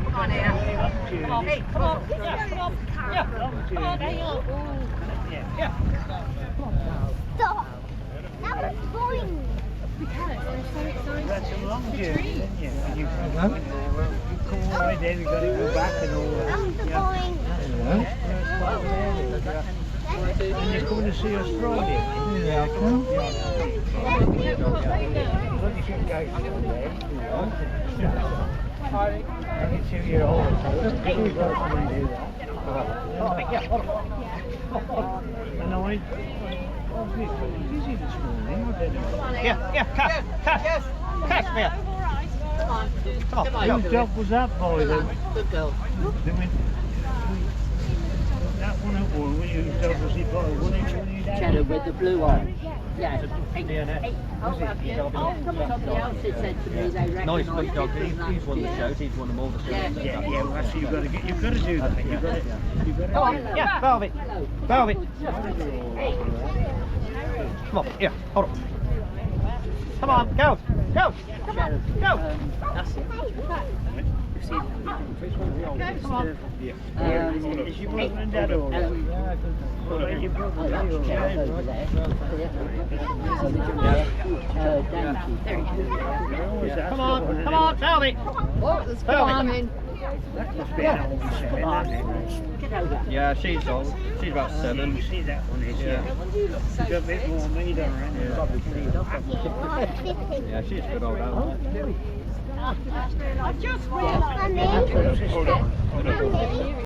Come on here. Come on. Hey, come on. Yeah, come on. Yeah, come on. Come on. Yeah. Stop. That was boing. Because they're so excited. That's a long journey, isn't it? And you come all the way down, you've got to go back and all that. That was the boing. And you're coming to see us Friday. Yeah, I come. Only 2 year old. And I was busy this morning. Yeah, Cass, here. Come on. Whose dog was that, boy? Good girl. That one at one, whose dog was he, boy? Cheddar with the blue eye. Yeah. Somebody else has said to me they recognise Nice big dog. He's won the shows. He's won them all the shows. Yeah, well, that's you've got to do that. You've got to Come on, yeah, Velvet. Velvet. Come on, yeah, hold on. Come on, go. Go. Come on, go. That's it. Come on. Is your brother and dad all right? What about your brother? Come on, Velvet. Oh, there's climbing. That must be an old seven, Yeah, she's old. She's about 7. You see that one is, yeah. She's got a bit more meat on her, Yeah, she's good old animal. I just realised.